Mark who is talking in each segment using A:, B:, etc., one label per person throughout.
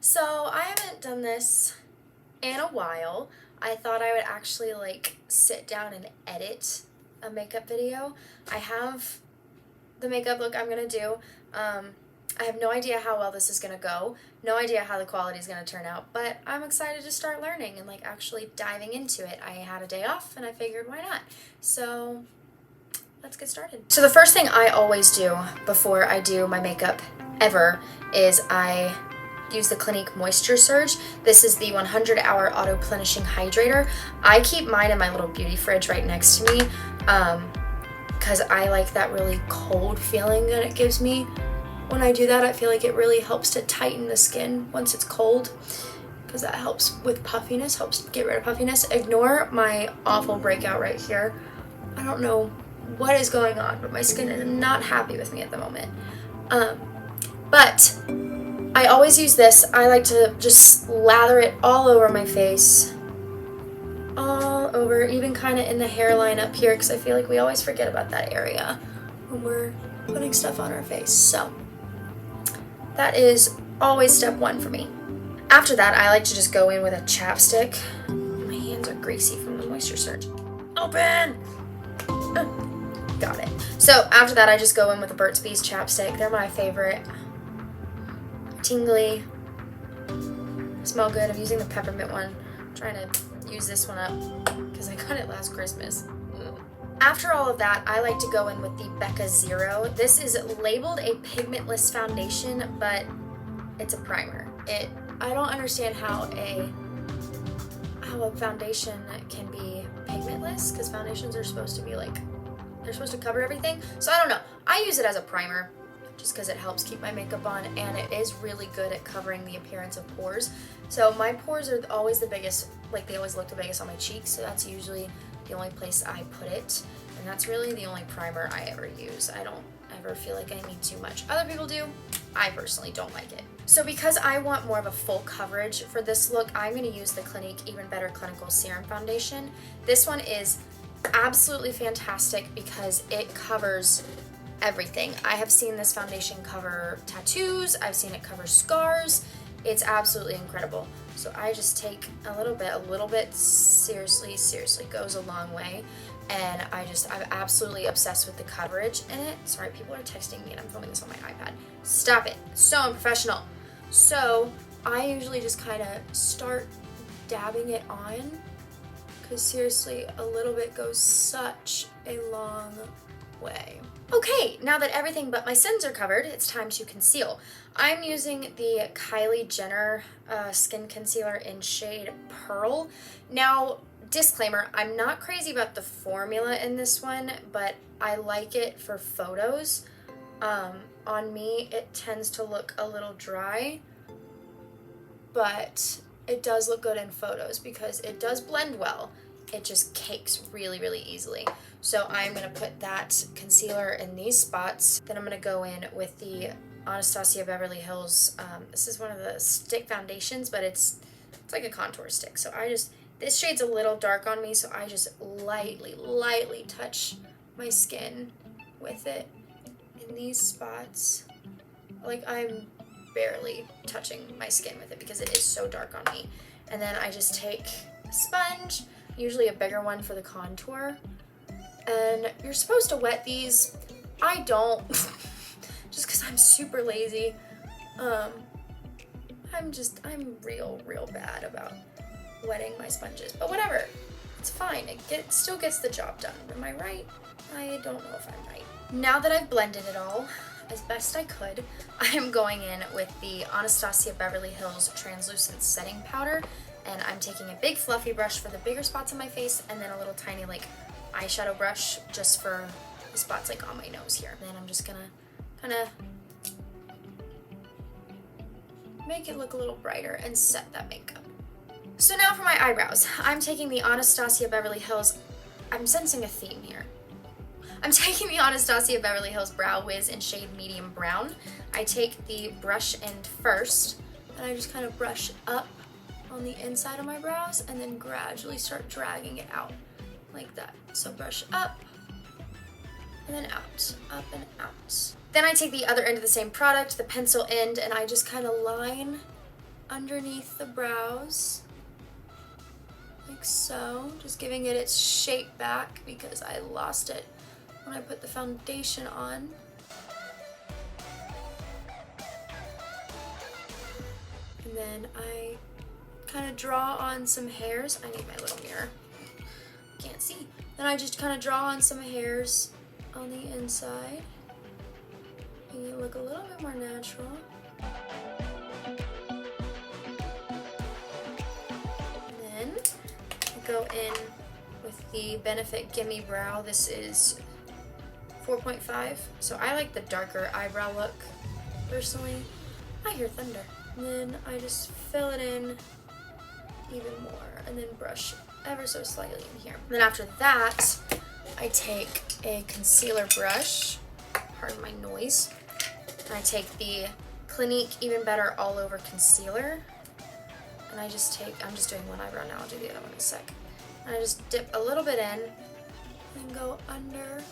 A: So I haven't done this in a while. I thought I would actually like sit down and edit a makeup video. I have the makeup look I'm gonna do. I have no idea how well this is gonna go, no idea how the quality is gonna turn out, but I'm excited to start learning and like actually diving into it. I had a day off and I figured why not? So let's get started. So the first thing I always do before I do my makeup ever is I use the Clinique Moisture Surge. This is the 100-hour auto-plenishing hydrator. I keep mine in my little beauty fridge right next to me because I like that really cold feeling that it gives me. When I do that, I feel like it really helps to tighten the skin once it's cold because that helps with puffiness, helps get rid of puffiness. Ignore my awful breakout right here. I don't know what is going on, but my skin is not happy with me at the moment. But I always use this. I like to just lather it all over my face. All over, even kind of in the hairline up here, because I feel like we always forget about that area when we're putting stuff on our face. So that is always step one for me. After that, I like to just go in with a chapstick. My hands are greasy from the Moisture Surge. Open! Got it. So after that, I just go in with the Burt's Bees chapstick. They're my favorite. Tingly. Smell good. I'm using the peppermint one. I'm trying to use this one up because I got it last Christmas. After all of that, I like to go in with the Becca Zero. This is labeled a pigmentless foundation, but it's a primer. I don't understand how a foundation can be pigmentless, because foundations are supposed to be like, they're supposed to cover everything. So I don't know. I use it as a primer just because it helps keep my makeup on, and it is really good at covering the appearance of pores. So my pores are always the biggest, like they always look the biggest on my cheeks, so that's usually the only place I put it, and that's really the only primer I ever use. I don't ever feel like I need too much. Other people do. I personally don't like it. So because I want more of a full coverage for this look, I'm going to use the Clinique Even Better Clinical Serum Foundation. This one is absolutely fantastic because it covers everything. I have seen this foundation cover tattoos, I've seen it cover scars. It's absolutely incredible. So I just take a little bit, seriously goes a long way. And I'm absolutely obsessed with the coverage in it. Sorry, people are texting me and I'm filming this on my iPad. Stop it, so unprofessional. So I usually just kind of start dabbing it on, because seriously, a little bit goes such a long way. Okay, now that everything but my sins are covered, it's time to conceal. I'm using the Kylie Jenner Skin Concealer in shade Pearl. Now, disclaimer, I'm not crazy about the formula in this one, but I like it for photos. On me, it tends to look a little dry, but it does look good in photos because it does blend well. It just cakes really easily. So I'm going to put that concealer in these spots. Then I'm going to go in with the Anastasia Beverly Hills. This is one of the stick foundations, but it's like a contour stick. So this shade's a little dark on me, so I just lightly touch my skin with it in these spots. Like I'm barely touching my skin with it because it is so dark on me. And then I just take a sponge, usually a bigger one for the contour. And you're supposed to wet these. I don't, just because I'm super lazy. I'm real bad about wetting my sponges. But whatever, it's fine. It still gets the job done. Am I right? I don't know if I'm right. Now that I've blended it all as best I could, I am going in with the Anastasia Beverly Hills Translucent Setting Powder. And I'm taking a big fluffy brush for the bigger spots on my face, and then a little tiny like eyeshadow brush just for the spots like on my nose here. And then I'm just gonna kind of make it look a little brighter and set that makeup. So now for my eyebrows. I'm taking the Anastasia Beverly Hills, I'm sensing a theme here. I'm taking the Anastasia Beverly Hills Brow Wiz in shade Medium Brown. I take the brush end first, and I just kind of brush up on the inside of my brows and then gradually start dragging it out like that. So brush up and then out, up and out. Then I take the other end of the same product, the pencil end, and I just kind of line underneath the brows, like so, just giving it its shape back because I lost it when I put the foundation on. And then I kind of draw on some hairs. I need my little mirror. Can't see. Then I just kind of draw on some hairs on the inside. And you look a little bit more natural. And then I go in with the Benefit Gimme Brow. This is 4.5. So I like the darker eyebrow look, personally. I hear thunder. And then I just fill it in even more and then brush ever so slightly in here. And then after that, I take a concealer brush, pardon my noise, and I take the Clinique Even Better All Over Concealer, and I'm just doing one eyebrow now, I'll do the other one in a sec. And I just dip a little bit in and go under.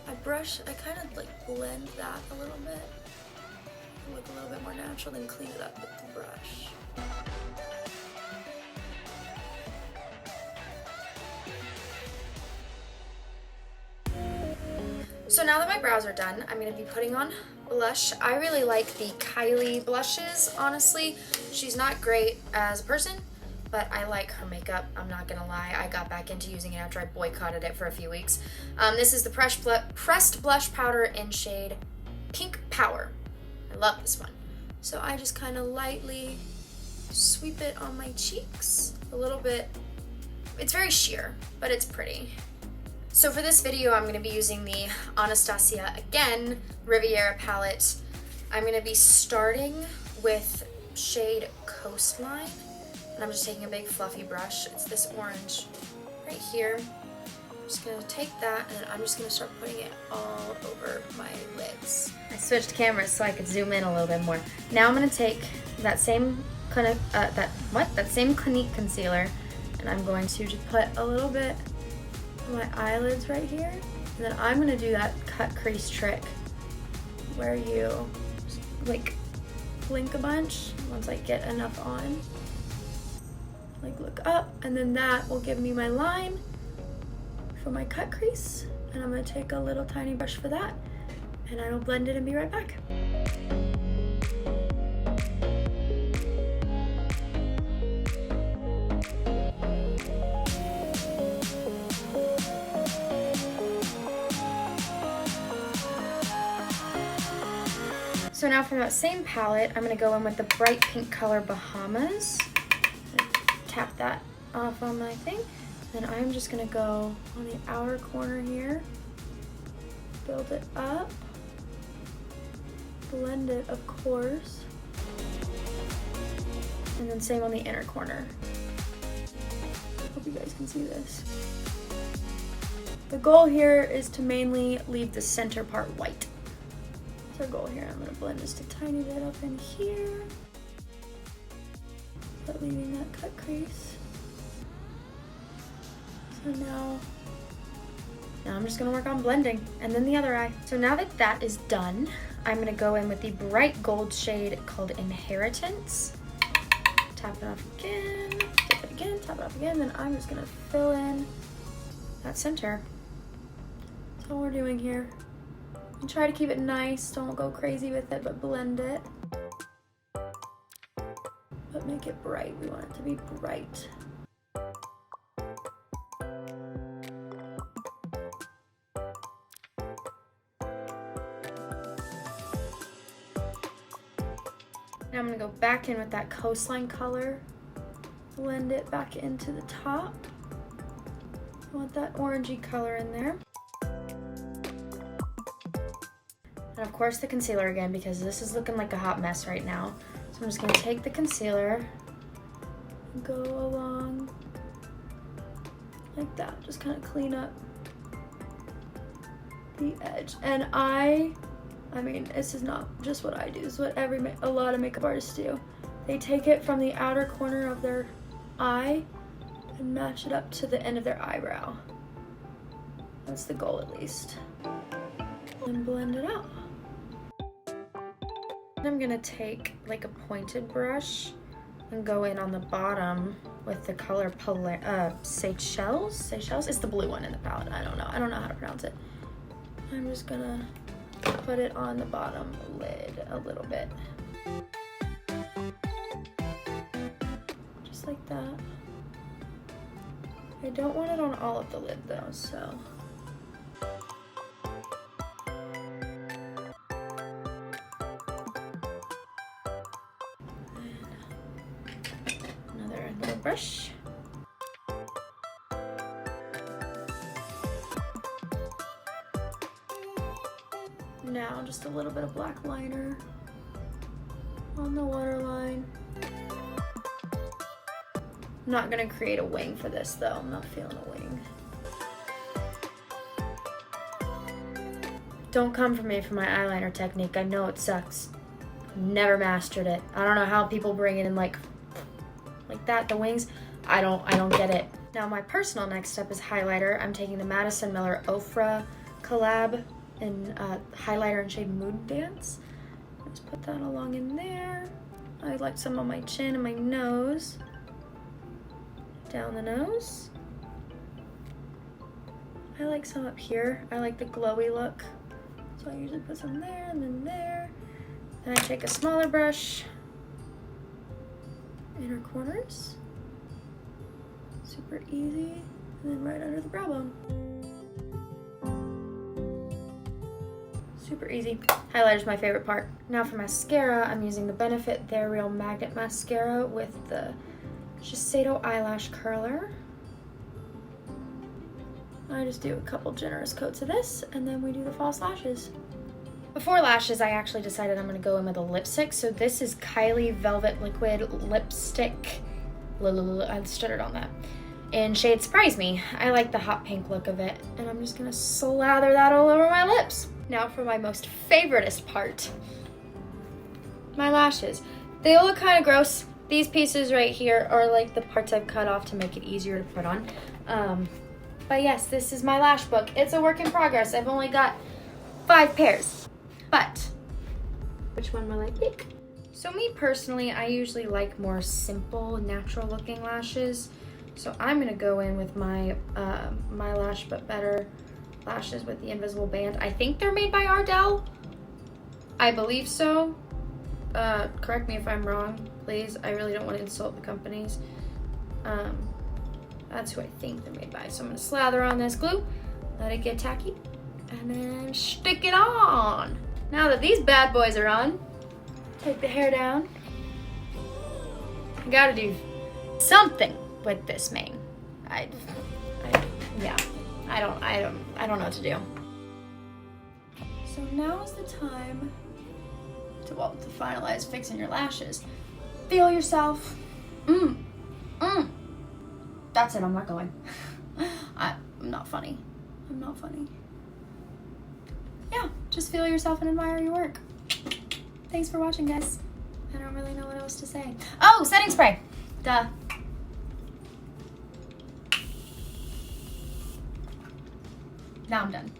A: I kind of like blend that a little bit. Look a little bit more natural, then clean it up with the brush. So now that my brows are done, I'm going to be putting on blush. I really like the Kylie blushes, honestly. She's not great as a person, but I like her makeup. I'm not going to lie. I got back into using it after I boycotted it for a few weeks. This is the Pressed Blush Powder in shade Pink Power. I love this one. So I just kind of lightly sweep it on my cheeks a little bit. It's very sheer, but it's pretty. So for this video, I'm going to be using the Anastasia, again, Riviera palette. I'm going to be starting with shade Coastline, and I'm just taking a big fluffy brush. It's this orange right here. I'm just going to take that, and then I'm just going to start putting it all over my lids. I switched cameras so I could zoom in a little bit more. Now I'm going to take that same same Clinique concealer, and I'm going to just put a little bit my eyelids right here, and then I'm gonna do that cut crease trick where you like blink a bunch once I get enough on, like look up, and then that will give me my line for my cut crease, and I'm gonna take a little tiny brush for that, and I will blend it and be right back. So now from that same palette, I'm going to go in with the bright pink color Bahamas. Tap that off on my thing. Then I'm just going to go on the outer corner here, build it up, blend it, of course, and then same on the inner corner. Hope you guys can see this. The goal here is to mainly leave the center part white. Our goal here. I'm going to blend just a tiny bit up in here, but leaving that cut crease. So now I'm just going to work on blending, and then the other eye. So now that that is done, I'm going to go in with the bright gold shade called Inheritance. Tap it off again, dip it again, tap it off again, then I'm just going to fill in that center. That's all we're doing here. And try to keep it nice, don't go crazy with it, but blend it. But make it bright, we want it to be bright. Now I'm gonna go back in with that Coastline color, blend it back into the top. I want that orangey color in there. And of course the concealer again, because this is looking like a hot mess right now. So I'm just gonna take the concealer and go along like that. Just kind of clean up the edge. And I mean, this is not just what I do, this is what a lot of makeup artists do. They take it from the outer corner of their eye and match it up to the end of their eyebrow. That's the goal, at least. And blend it out. I'm gonna take like a pointed brush and go in on the bottom with the color Seychelles? Seychelles? It's the blue one in the palette. I don't know how to pronounce it. I'm just gonna put it on the bottom lid a little bit. Just like that. I don't want it on all of the lid though, so. Another little brush. Now just a little bit of black liner on the waterline. I'm not gonna create a wing for this though. I'm not feeling a wing. Don't come for me for my eyeliner technique. I know it sucks. Never mastered it. I don't know how people bring it in like that, the wings. I don't get it. Now my personal next step is highlighter. I'm taking the Madison Miller Ofra collab in highlighter in shade Mood Dance. Just put that along in there. I like some on my chin and my nose. Down the nose. I like some up here. I like the glowy look. So I usually put some there and then there. Then I take a smaller brush, inner corners, super easy, and then right under the brow bone. Super easy. Highlighter's my favorite part. Now for mascara, I'm using the Benefit They're Real Magnet Mascara with the Shiseido Eyelash Curler. I just do a couple generous coats of this, and then we do the false lashes. Before lashes, I actually decided I'm gonna go in with a lipstick. So this is Kylie Velvet Liquid Lipstick. I stuttered on that. In shade Surprise Me. I like the hot pink look of it, and I'm just gonna slather that all over my lips. Now for my most favoriteest part, my lashes. They look kind of gross. These pieces right here are like the parts I've cut off to make it easier to put on. But yes, this is my lash book. It's a work in progress. I've only got 5 pairs. But, which one will I pick? So me personally, I usually like more simple, natural looking lashes. So I'm gonna go in with my My Lash But Better lashes with the invisible band. I think they're made by Ardell. I believe so. Correct me if I'm wrong, please. I really don't want to insult the companies. That's who I think they're made by. So I'm gonna slather on this glue, let it get tacky, and then stick it on. Now that these bad boys are on, take the hair down. I gotta do something with this mane. Yeah, I don't know what to do. So now is the time to finalize fixing your lashes. Feel yourself. That's it, I'm not going. I'm not funny. I'm not funny. Yeah, just feel yourself and admire your work. Thanks for watching, guys. I don't really know what else to say. Oh, setting spray. Duh. Now I'm done.